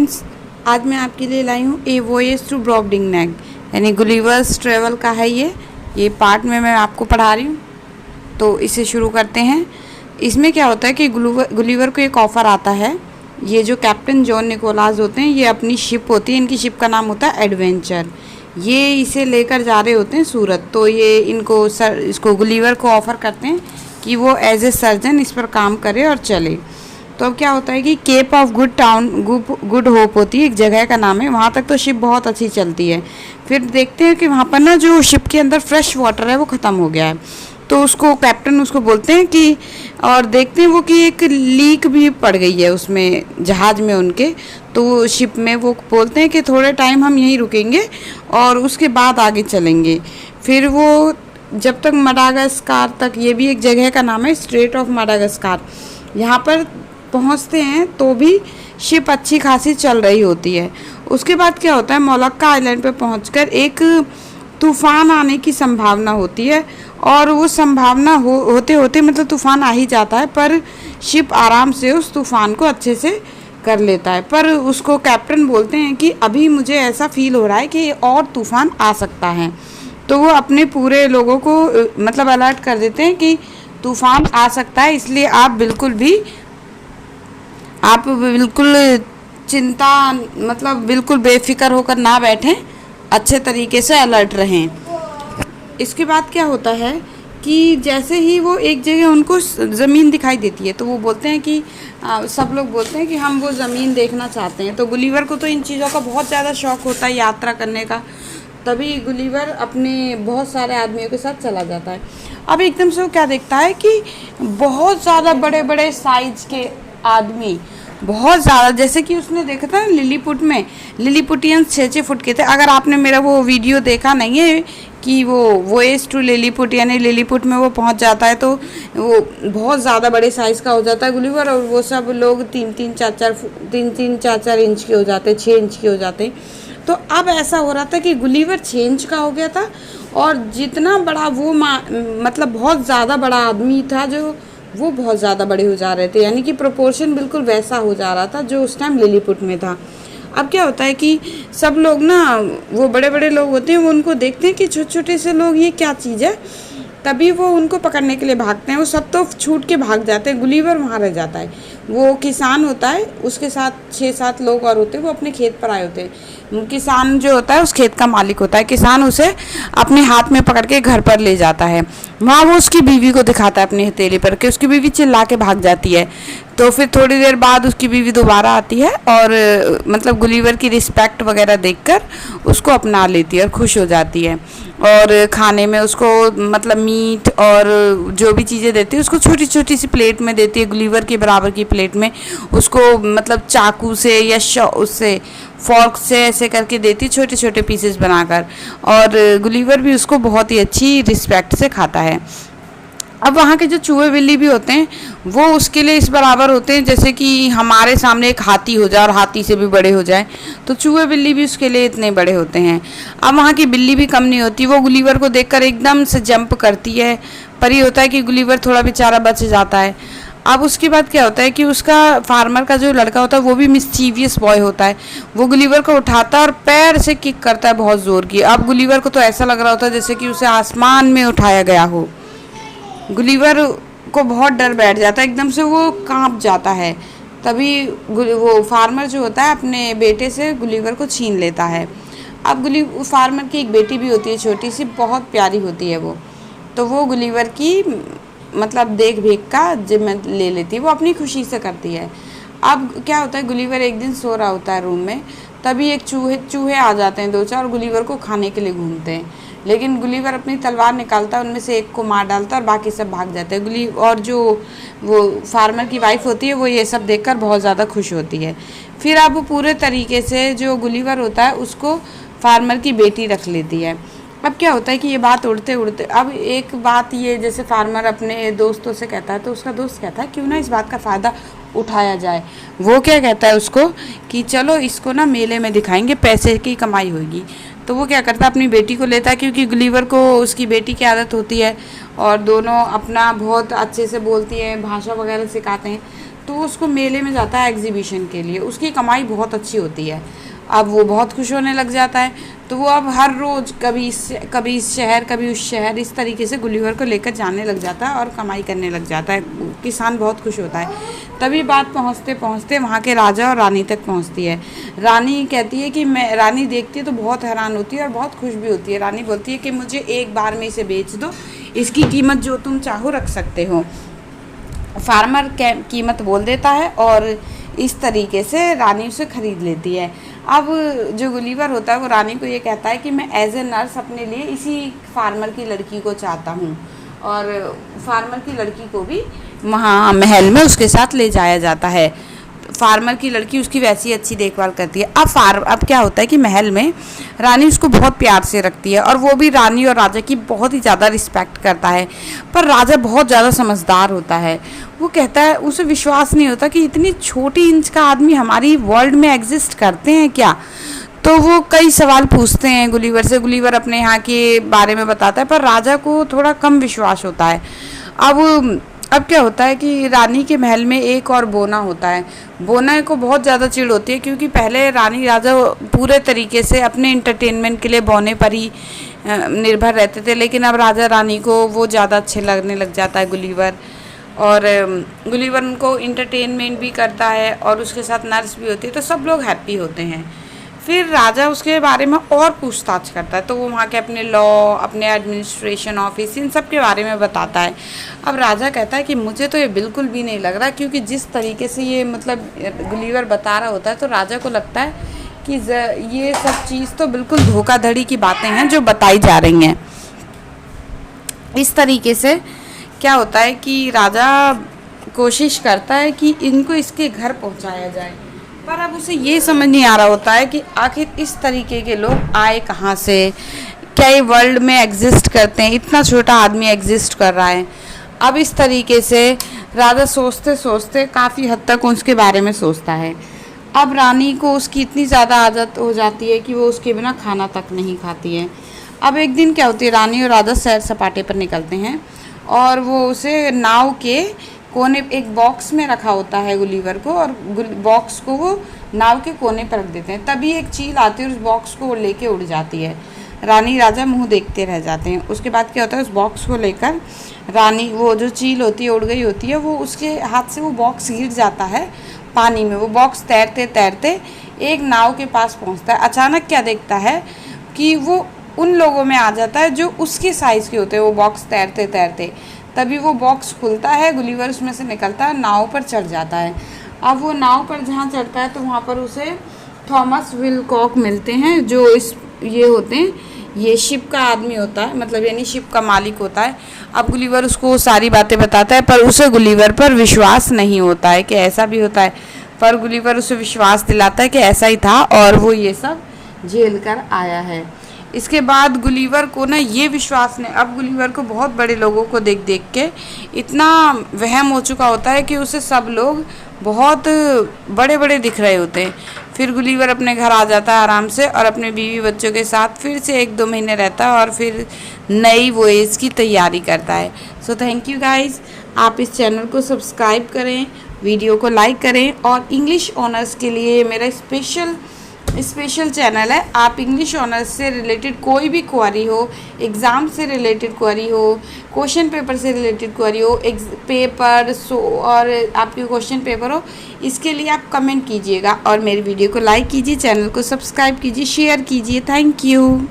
Friends, आज मैं आपके लिए लाई हूँ ए वॉयज टू ब्रॉकडिंग नेक, यानी गुलिवर्स ट्रेवल का है ये पार्ट में मैं आपको पढ़ा रही हूँ। तो इसे शुरू करते हैं। इसमें क्या होता है कि गुलिवर को एक ऑफ़र आता है। ये जो कैप्टन जॉन निकोलास होते हैं, ये अपनी शिप होती है, इनकी शिप का नाम होता है एडवेंचर। ये इसे लेकर जा रहे होते हैं सूरत। तो ये इसको गुलिवर को ऑफ़र करते हैं कि वो एज ए सर्जन इस पर काम करे और चले। तो अब क्या होता है कि केप ऑफ गुड होप होती है, एक जगह का नाम है। वहाँ तक तो शिप बहुत अच्छी चलती है। फिर देखते हैं कि वहाँ पर ना जो शिप के अंदर फ्रेश वाटर है वो ख़त्म हो गया है। तो उसको कैप्टन उसको बोलते हैं कि, और देखते हैं वो कि एक लीक भी पड़ गई है उसमें, जहाज़ में उनके। तो शिप में वो बोलते हैं कि थोड़े टाइम हम यहीं रुकेंगे और उसके बाद आगे चलेंगे। फिर वो जब तक मडागास्कार तक, ये भी एक जगह का नाम है, स्ट्रेट ऑफ मडागास्कार, यहाँ पर पहुँचते हैं तो भी शिप अच्छी खासी चल रही होती है। उसके बाद क्या होता है, मोलक्का आइलैंड पे पहुंचकर एक तूफ़ान आने की संभावना होती है। और वो संभावना होते होते मतलब तूफ़ान आ ही जाता है, पर शिप आराम से उस तूफ़ान को अच्छे से कर लेता है। पर उसको कैप्टन बोलते हैं कि अभी मुझे ऐसा फील हो रहा है कि और तूफ़ान आ सकता है। तो वो अपने पूरे लोगों को मतलब अलर्ट कर देते हैं कि तूफ़ान आ सकता है, इसलिए आप बिल्कुल चिंता मतलब बिल्कुल बेफिक्र होकर ना बैठें, अच्छे तरीके से अलर्ट रहें। इसके बाद क्या होता है कि जैसे ही वो एक जगह उनको ज़मीन दिखाई देती है, तो वो बोलते हैं कि सब लोग बोलते हैं कि हम वो ज़मीन देखना चाहते हैं। तो गुलिवर को तो इन चीज़ों का बहुत ज़्यादा शौक़ होता है, यात्रा करने का। तभी गुलिवर अपने बहुत सारे आदमियों के साथ चला जाता है। अब एकदम से वो क्या देखता है कि बहुत ज़्यादा बड़े बड़े साइज़ के आदमी, बहुत ज़्यादा, जैसे कि उसने देखा था लिलीपुट में, लिलीपुटियंस 6-6 फुट के थे। अगर आपने मेरा वो वीडियो देखा नहीं है कि वो वॉयज टू लिलीपुट, यानी लिलीपुट में वो पहुंच जाता है तो वो बहुत ज़्यादा बड़े साइज़ का हो जाता है गुलिवर, और वो सब लोग 3-3, 4-4 इंच के हो जाते, 6 इंच के हो जाते। तो अब ऐसा हो रहा था कि गुलिवर 6 इंच का हो गया था, और जितना बड़ा वो मतलब बहुत ज़्यादा बड़ा आदमी था, जो वो बहुत ज़्यादा बड़े हो जा रहे थे, यानी कि प्रोपोर्शन बिल्कुल वैसा हो जा रहा था जो उस टाइम लिलीपुट में था। अब क्या होता है कि सब लोग ना, वो बड़े बड़े लोग होते हैं, वो उनको देखते हैं कि छोटे छोटे से लोग, ये क्या चीज़ है। तभी वो उनको पकड़ने के लिए भागते हैं। वो सब तो छूट के भाग जाते हैं, गुलिवर वहाँ रह जाता है। वो किसान होता है, उसके साथ 6-7 लोग और होते हैं, वो अपने खेत पर आए होते हैं। किसान जो होता है उस खेत का मालिक होता है। किसान उसे अपने हाथ में पकड़ के घर पर ले जाता है। वहाँ वो उसकी बीवी को दिखाता है अपनी हथेली पर, कि उसकी बीवी चिल्ला के भाग जाती है। तो फिर थोड़ी देर बाद उसकी बीवी दोबारा आती है और मतलब गुलिवर की रिस्पेक्ट वगैरह देखकर उसको अपना लेती है और खुश हो जाती है। और खाने में उसको मतलब मीट और जो भी चीज़ें देती है उसको छोटी छोटी सी प्लेट में देती है, गुलिवर के बराबर की प्लेट में। उसको मतलब चाकू से या उससे फॉर्क से ऐसे करके देती, छोटे छोटे पीसेस बनाकर। और गुलिवर भी उसको बहुत ही अच्छी रिस्पेक्ट से खाता है। अब वहाँ के जो चूहे बिल्ली भी होते हैं वो उसके लिए इस बराबर होते हैं, जैसे कि हमारे सामने एक हाथी हो जाए और हाथी से भी बड़े हो जाए, तो चूहे बिल्ली भी उसके लिए इतने बड़े होते हैं। अब वहाँ की बिल्ली भी कम नहीं होती, वो गुलिवर को देखकर एकदम से जंप करती है। पर ये होता है कि गुलिवर थोड़ा बेचारा बच जाता है। अब उसके बाद क्या होता है कि उसका फार्मर का जो लड़का होता है वो भी मिस्चीवियस बॉय होता है। वो गुलिवर को उठाता है और पैर से किक करता है बहुत ज़ोर की। अब गुलिवर को तो ऐसा लग रहा होता है जैसे कि उसे आसमान में उठाया गया हो। गुलिवर को बहुत डर बैठ जाता है, एकदम से वो कांप जाता है। तभी वो फार्मर जो होता है अपने बेटे से गुलिवर को छीन लेता है। अब फार्मर की एक बेटी भी होती है, छोटी सी, बहुत प्यारी होती है वो। तो वो गुलिवर की मतलब देख भेख का जिम्मा ले लेती है, वो अपनी खुशी से करती है। अब क्या होता है, गुलिवर एक दिन सो रहा होता है रूम में, तभी एक चूहे आ जाते हैं 2-4 और गुलिवर को खाने के लिए घूमते हैं। लेकिन गुलिवर अपनी तलवार निकालता है, उनमें से एक को मार डालता है और बाकी सब भाग जाते हैं। और जो वो फार्मर की वाइफ होती है वो ये सब देखकर बहुत ज़्यादा खुश होती है। फिर अब पूरे तरीके से जो गुलिवर होता है उसको फार्मर की बेटी रख लेती है। अब क्या होता है कि ये बात उड़ते उड़ते, अब एक बात ये, जैसे फार्मर अपने दोस्तों से कहता है तो उसका दोस्त कहता है क्यों ना इस बात का फ़ायदा उठाया जाए। वो क्या कहता है उसको कि चलो इसको ना मेले में दिखाएंगे, पैसे की कमाई होगी। तो वो क्या करता है, अपनी बेटी को लेता है, क्योंकि गुलिवर को उसकी बेटी की आदत होती है और दोनों अपना बहुत अच्छे से बोलती हैं, भाषा वगैरह सिखाते हैं। तो वो उसको मेले में जाता है एग्जीबिशन के लिए, उसकी कमाई बहुत अच्छी होती है। अब वो बहुत खुश होने लग जाता है, तो वो अब हर रोज़ कभी इस शहर कभी उस शहर इस तरीके से गुलिवर को लेकर जाने लग जाता है और कमाई करने लग जाता है। किसान बहुत खुश होता है। तभी बात पहुँचते पहुँचते वहाँ के राजा और रानी तक पहुँचती है। रानी कहती है कि रानी देखती है तो बहुत हैरान होती है और बहुत खुश भी होती है। रानी बोलती है कि मुझे एक बार में इसे बेच दो, इसकी कीमत जो तुम चाहो रख सकते हो। फार्मर कीमत बोल देता है और इस तरीके से रानी उसे ख़रीद लेती है। अब जो गुलिवर होता है वो रानी को ये कहता है कि मैं एज ए नर्स अपने लिए इसी फार्मर की लड़की को चाहता हूँ, और फार्मर की लड़की को भी वहाँ महल में उसके साथ ले जाया जाता है। फार्मर की लड़की उसकी वैसी अच्छी देखभाल करती है। अब क्या होता है कि महल में रानी उसको बहुत प्यार से रखती है और वो भी रानी और राजा की बहुत ही ज़्यादा रिस्पेक्ट करता है। पर राजा बहुत ज़्यादा समझदार होता है। वो कहता है, उसे विश्वास नहीं होता कि इतनी छोटी इंच का आदमी हमारी वर्ल्ड में एग्जिस्ट करते हैं क्या। तो वो कई सवाल पूछते हैं गुलिवर से। गुलिवर अपने यहाँ के बारे में बताता है, पर राजा को थोड़ा कम विश्वास होता है। अब क्या होता है कि रानी के महल में एक और बोना होता है। बोना को बहुत ज़्यादा चिढ़ होती है, क्योंकि पहले रानी राजा पूरे तरीके से अपने इंटरटेनमेंट के लिए बोने पर ही निर्भर रहते थे, लेकिन अब राजा रानी को वो ज़्यादा अच्छे लगने लग जाता है गुलिवर। और गुलिवर उनको इंटरटेनमेंट भी करता है और उसके साथ नर्स भी होती है, तो सब लोग हैप्पी होते हैं। फिर राजा उसके बारे में और पूछताछ करता है, तो वो वहाँ के अपने लॉ, अपने एडमिनिस्ट्रेशन ऑफिस, इन सब के बारे में बताता है। अब राजा कहता है कि मुझे तो ये बिल्कुल भी नहीं लग रहा, क्योंकि जिस तरीके से ये मतलब गुलिवर बता रहा होता है, तो राजा को लगता है कि ये सब चीज़ तो बिल्कुल धोखाधड़ी की बातें हैं जो बताई जा रही हैं। इस तरीके से क्या होता है कि राजा कोशिश करता है कि इनको इसके घर पहुँचाया जाए, पर अब उसे ये समझ नहीं आ रहा होता है कि आखिर इस तरीके के लोग आए कहाँ से, क्या ये वर्ल्ड में एग्जिस्ट करते हैं, इतना छोटा आदमी एग्जिस्ट कर रहा है। अब इस तरीके से राजा सोचते सोचते काफ़ी हद तक उसके बारे में सोचता है। अब रानी को उसकी इतनी ज़्यादा आदत हो जाती है कि वो उसके बिना खाना तक नहीं खाती है। अब एक दिन क्या होती है, रानी और राजा सैर सपाटे पर निकलते हैं और वो उसे नाव के कोने, एक बॉक्स में रखा होता है गुलिवर को, और बॉक्स को वो नाव के कोने पर रख देते हैं। तभी एक चील आती है और उस बॉक्स को वो लेके उड़ जाती है। रानी राजा मुंह देखते रह जाते हैं। उसके बाद क्या होता है, उस बॉक्स को लेकर रानी, वो जो चील होती है उड़ गई होती है, वो उसके हाथ से वो बॉक्स गिर जाता है पानी में। वो बॉक्स तैरते तैरते एक नाव के पास पहुंचता है। अचानक क्या देखता है कि वो उन लोगों में आ जाता है जो उसके साइज़ के होते हैं, वो बॉक्स तैरते तैरते। तभी वो बॉक्स खुलता है, गुलिवर उसमें से निकलता है, नाव पर चढ़ जाता है। अब वो नाव पर जहाँ चढ़ता है तो वहाँ पर उसे थॉमस विलकॉक मिलते हैं, जो ये होते हैं, ये शिप का आदमी होता है, मतलब यानी शिप का मालिक होता है। अब गुलिवर उसको सारी बातें बताता है, पर उसे गुलिवर पर विश्वास नहीं होता है कि ऐसा भी होता है। पर गुलिवर उसे विश्वास दिलाता है कि ऐसा ही था और वो ये सब झेल कर आया है। इसके बाद गुलिवर को ना ये विश्वास नहीं, अब गुलिवर को बहुत बड़े लोगों को देख देख के इतना वहम हो चुका होता है कि उसे सब लोग बहुत बड़े बड़े दिख रहे होते हैं। फिर गुलिवर अपने घर आ जाता है आराम से और अपने बीवी बच्चों के साथ फिर से 1-2 महीने रहता है और फिर नई वॉयेज की तैयारी करता है। सो थैंक यू गाइस, आप इस चैनल को सब्सक्राइब करें, वीडियो को लाइक करें, और इंग्लिश ऑनर्स के लिए मेरा स्पेशल चैनल है। आप इंग्लिश ऑनर्स से रिलेटेड कोई भी क्वेरी हो, एग्ज़ाम से रिलेटेड क्वेरी हो, क्वेश्चन पेपर से रिलेटेड क्वेरी हो, और आपके क्वेश्चन पेपर हो, इसके लिए आप कमेंट कीजिएगा और मेरी वीडियो को लाइक कीजिए, चैनल को सब्सक्राइब कीजिए, शेयर कीजिए। Thank you.